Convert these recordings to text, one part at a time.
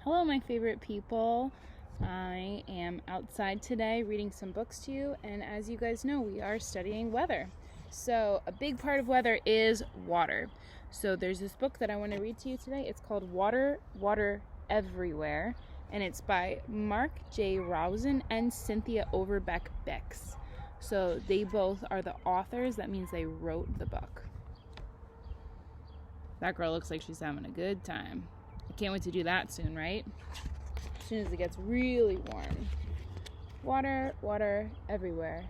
Hello, my favorite people. I am outside today reading some books to you, and as you guys know, we are studying weather. So a big part of weather is water. So there's this book that I want to read to you today. It's called Water, Water Everywhere, and it's by Mark J. Rosen and Cynthia Overbeck Bix. So they both are the authors. That means they wrote the book. That girl looks like she's having a good time. I can't wait to do that soon, right? As soon as it gets really warm. Water, water everywhere.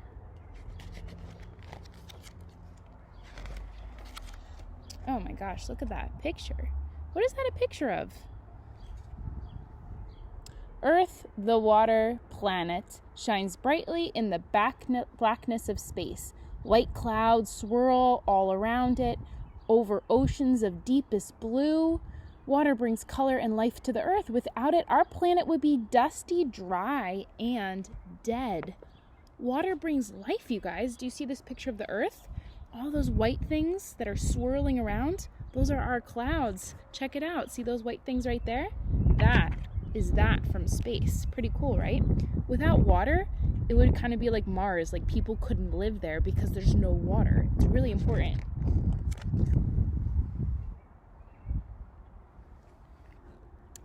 Oh my gosh, look at that picture. What is that a picture of? Earth, the water planet, shines brightly in the blackness of space. White clouds swirl all around it, over oceans of deepest blue. Water brings color and life to the earth. Without it, our planet would be dusty, dry, and dead. Water brings life, you guys. Do you see this picture of the earth? All those white things that are swirling around, those are our clouds. Check it out. See those white things right there? That is that from space. Pretty cool, right? Without water, it would kind of be like Mars. Like people couldn't live there because there's no water. It's really important.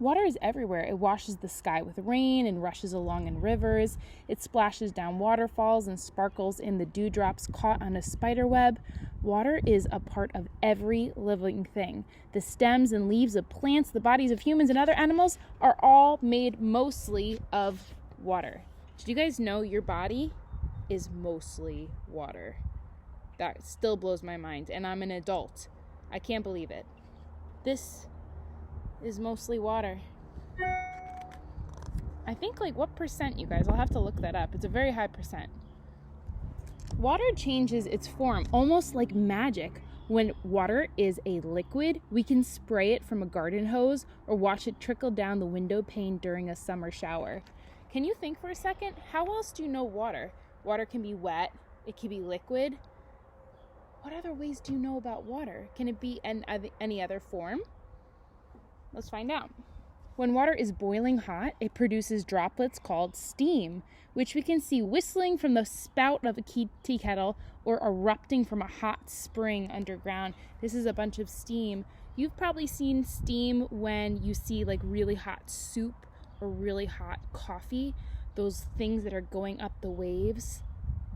Water is everywhere. It washes the sky with rain and rushes along in rivers. It splashes down waterfalls and sparkles in the dewdrops caught on a spider web. Water is a part of every living thing. The stems and leaves of plants, the bodies of humans and other animals are all made mostly of water. Did you guys know your body is mostly water? That still blows my mind, and I'm an adult. I can't believe it. This is mostly water. I think what percent, you guys? I'll have to look that up. It's a very high percent. Water changes its form almost like magic. When water is a liquid, we can spray it from a garden hose or watch it trickle down the window pane during a summer shower. Can you think for a second? How else do you know water? Water can be wet. It can be liquid. What other ways do you know about water? Can it be any other form? Let's find out. When water is boiling hot, it produces droplets called steam, which we can see whistling from the spout of a tea kettle or erupting from a hot spring underground. This is a bunch of steam. You've probably seen steam when you see really hot soup or really hot coffee. Those things that are going up the waves,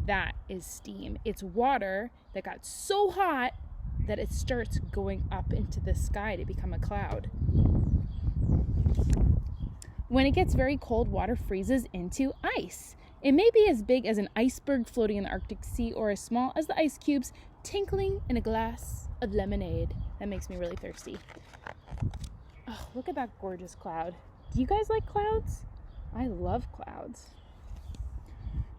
that is steam. It's water that got so hot that it starts going up into the sky to become a cloud. When it gets very cold, water freezes into ice. It may be as big as an iceberg floating in the Arctic Sea or as small as the ice cubes tinkling in a glass of lemonade. That makes me really thirsty. Oh, look at that gorgeous cloud. Do you guys like clouds? I love clouds.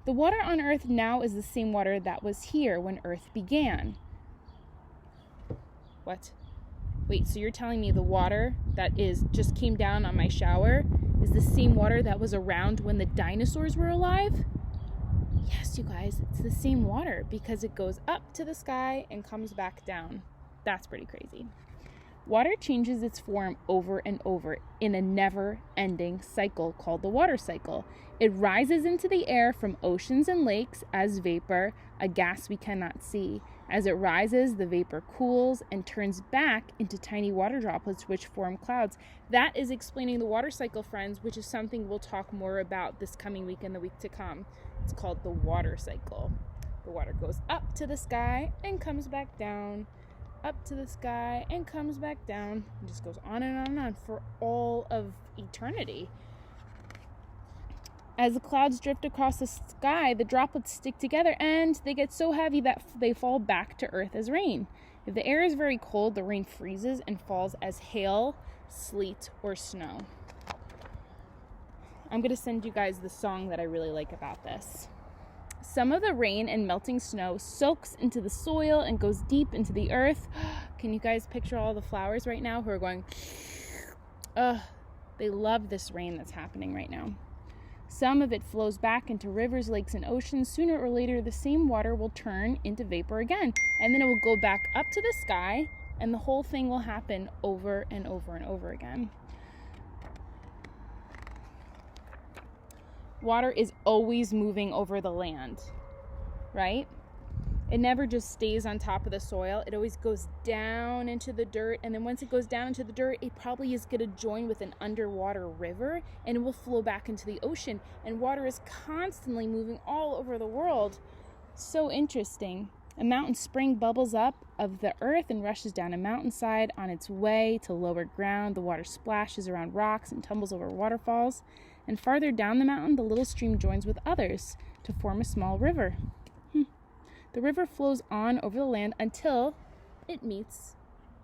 The water on Earth now is the same water that was here when Earth began. What? Wait, so you're telling me the water that just came down on my shower is the same water that was around when the dinosaurs were alive? Yes, you guys, it's the same water because it goes up to the sky and comes back down. That's pretty crazy. Water changes its form over and over in a never-ending cycle called the water cycle. It rises into the air from oceans and lakes as vapor, a gas we cannot see. As it rises, the vapor cools and turns back into tiny water droplets which form clouds. That is explaining the water cycle, friends, which is something we'll talk more about this coming week and the week to come. It's called the water cycle. The water goes up to the sky and comes back down. Up to the sky and comes back down. It just goes on and on for all of eternity. As the clouds drift across the sky, the droplets stick together and they get so heavy that they fall back to Earth as rain. If the air is very cold, the rain freezes and falls as hail, sleet, or snow. I'm going to send you guys the song that I really like about this. Some of the rain and melting snow soaks into the soil and goes deep into the earth. Can you guys picture all the flowers right now who are going, they love this rain that's happening right now. Some of it flows back into rivers, lakes, and oceans. Sooner or later, the same water will turn into vapor again, and then it will go back up to the sky, and the whole thing will happen over and over and over again. Water is always moving over the land, right? It never just stays on top of the soil. It always goes down into the dirt. And then once it goes down into the dirt, it probably is going to join with an underwater river and it will flow back into the ocean. And water is constantly moving all over the world. So interesting. A mountain spring bubbles up of the earth and rushes down a mountainside on its way to lower ground. The water splashes around rocks and tumbles over waterfalls. And farther down the mountain, the little stream joins with others to form a small river. The river flows on over the land until it meets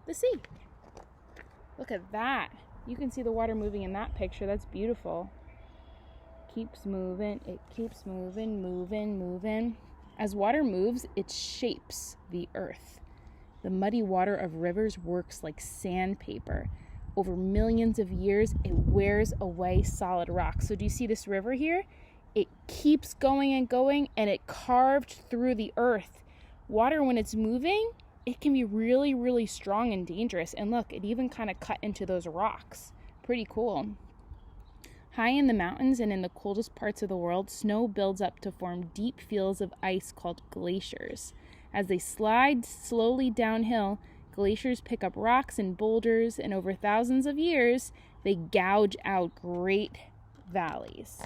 the sea. Look at that. You can see the water moving in that picture. That's beautiful. Keeps moving. It keeps moving, moving. As water moves, it shapes the earth. The muddy water of rivers works like sandpaper. Over millions of years, it wears away solid rock. So do you see this river here? It keeps going and going, and it carved through the earth. Water, when it's moving, it can be really, really strong and dangerous. And look, it even kind of cut into those rocks. Pretty cool. High in the mountains and in the coldest parts of the world, snow builds up to form deep fields of ice called glaciers. As they slide slowly downhill, glaciers pick up rocks and boulders, and over thousands of years, they gouge out great valleys.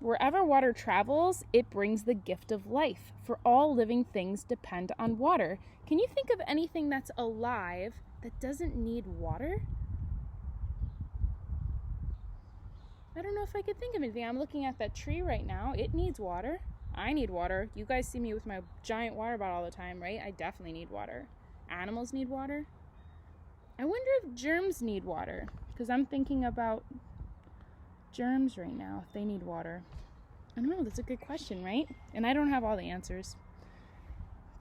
Wherever water travels, it brings the gift of life, for all living things depend on water. Can you think of anything that's alive that doesn't need water? I don't know if I could think of anything. I'm looking at that tree right now. It needs water. I need water. You guys see me with my giant water bottle all the time, right? I definitely need water. Animals need water. I wonder if germs need water, because I'm thinking about germs right now, if they need water. I don't know, that's a good question, right? And I don't have all the answers.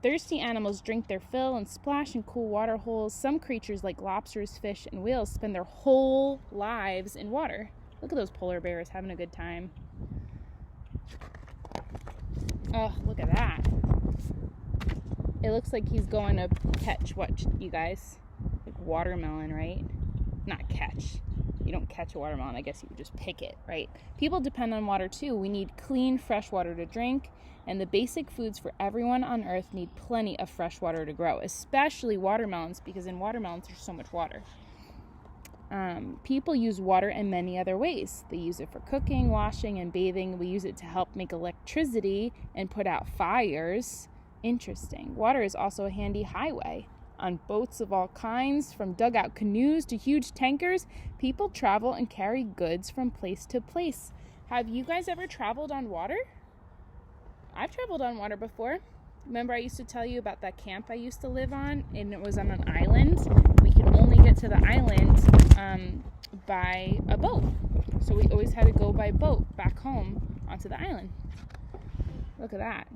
Thirsty animals drink their fill and splash in cool water holes. Some creatures like lobsters, fish, and whales spend their whole lives in water. Look at those polar bears having a good time. Oh, look at that. It looks like he's going to catch what, you guys? Like watermelon, right? Not catch. You don't catch a watermelon, I guess you would just pick it, right? People depend on water too. We need clean, fresh water to drink, and the basic foods for everyone on earth need plenty of fresh water to grow, especially watermelons, because in watermelons there's so much water. People use water in many other ways. They use it for cooking, washing, and bathing. We use it to help make electricity and put out fires. Interesting. Water is also a handy highway. On boats of all kinds, from dugout canoes to huge tankers, people travel and carry goods from place to place. Have you guys ever traveled on water? I've traveled on water before. Remember I used to tell you about that camp I used to live on, and it was on an island. We could only get to the island by a boat. So we always had to go by boat back home onto the island. Look at that.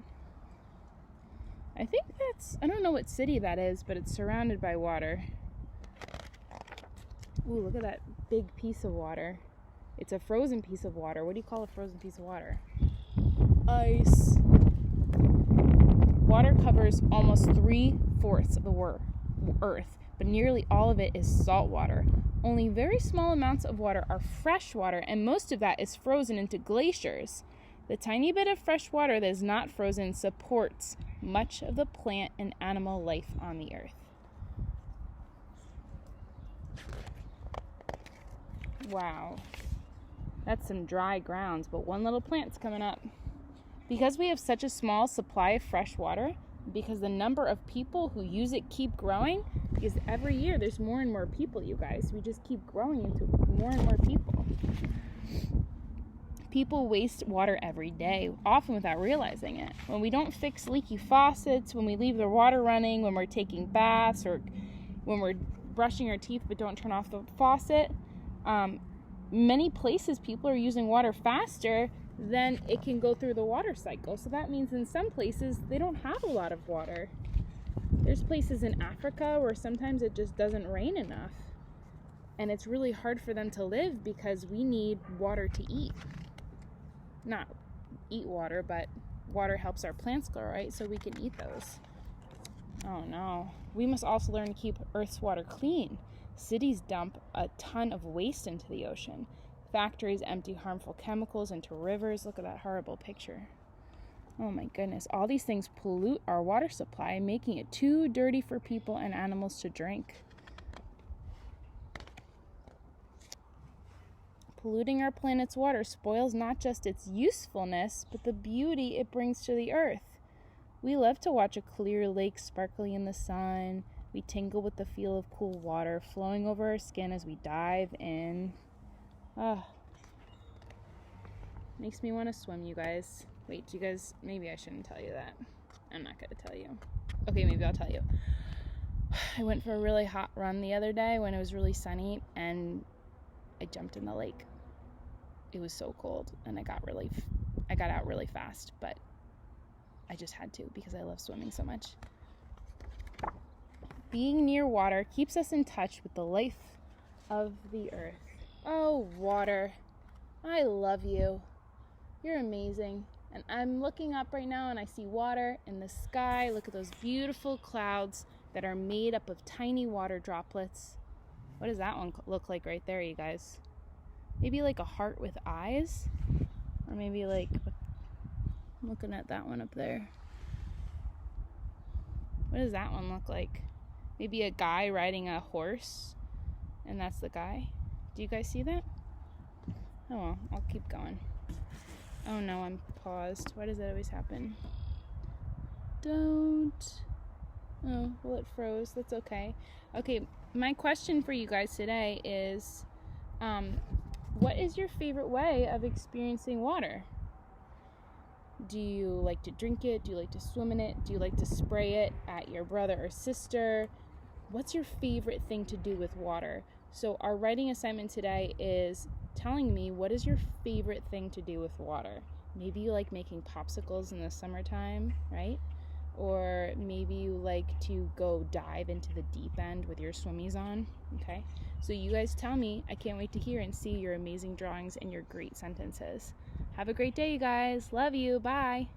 I think I don't know what city that is, but it's surrounded by water. Ooh, look at that big piece of water. It's a frozen piece of water. What do you call a frozen piece of water? Ice. Water covers almost 3/4 of the earth, but nearly all of it is salt water. Only very small amounts of water are fresh water, and most of that is frozen into glaciers. The tiny bit of fresh water that is not frozen supports much of the plant and animal life on the earth. Wow. That's some dry grounds, but one little plant's coming up. Because we have such a small supply of fresh water, because the number of people who use it keep growing, because every year there's more and more people, you guys. We just keep growing into more and more people. People waste water every day, often without realizing it. When we don't fix leaky faucets, when we leave the water running, when we're taking baths, or when we're brushing our teeth but don't turn off the faucet, many places people are using water faster than it can go through the water cycle. So that means in some places they don't have a lot of water. There's places in Africa where sometimes it just doesn't rain enough. And it's really hard for them to live because we need water to eat. Not eat water, but water helps our plants grow, right? So we can eat those. Oh no. We must also learn to keep Earth's water clean. Cities dump a ton of waste into the ocean. Factories empty harmful chemicals into rivers. Look at that horrible picture. Oh my goodness. All these things pollute our water supply, making it too dirty for people and animals to drink. Polluting our planet's water spoils not just its usefulness, but the beauty it brings to the earth. We love to watch a clear lake sparkling in the sun. We tingle with the feel of cool water flowing over our skin as we dive in. Makes me want to swim, you guys. Wait, you guys, maybe I shouldn't tell you that. I'm not going to tell you. Okay, maybe I'll tell you. I went for a really hot run the other day when it was really sunny, and I jumped in the lake. It was so cold, and I got out really fast, but I just had to because I love swimming so much. Being near water keeps us in touch with the life of the earth. Oh, water, I love you. You're amazing. And I'm looking up right now and I see water in the sky. Look at those beautiful clouds that are made up of tiny water droplets. What does that one look like right there, you guys? Maybe like a heart with eyes? Or maybe like, I'm looking at that one up there. What does that one look like? Maybe a guy riding a horse, and that's the guy. Do you guys see that? Oh well, I'll keep going. Oh no, I'm paused. Why does that always happen? Don't. Oh, well, it froze. That's okay. Okay, my question for you guys today is, what is your favorite way of experiencing water? Do you like to drink it? Do you like to swim in it? Do you like to spray it at your brother or sister? What's your favorite thing to do with water? So our writing assignment today is telling me what is your favorite thing to do with water. Maybe you like making popsicles in the summertime, right? Or maybe you like to go dive into the deep end with your swimmies on, okay? So you guys tell me. I can't wait to hear and see your amazing drawings and your great sentences. Have a great day, you guys. Love you. Bye.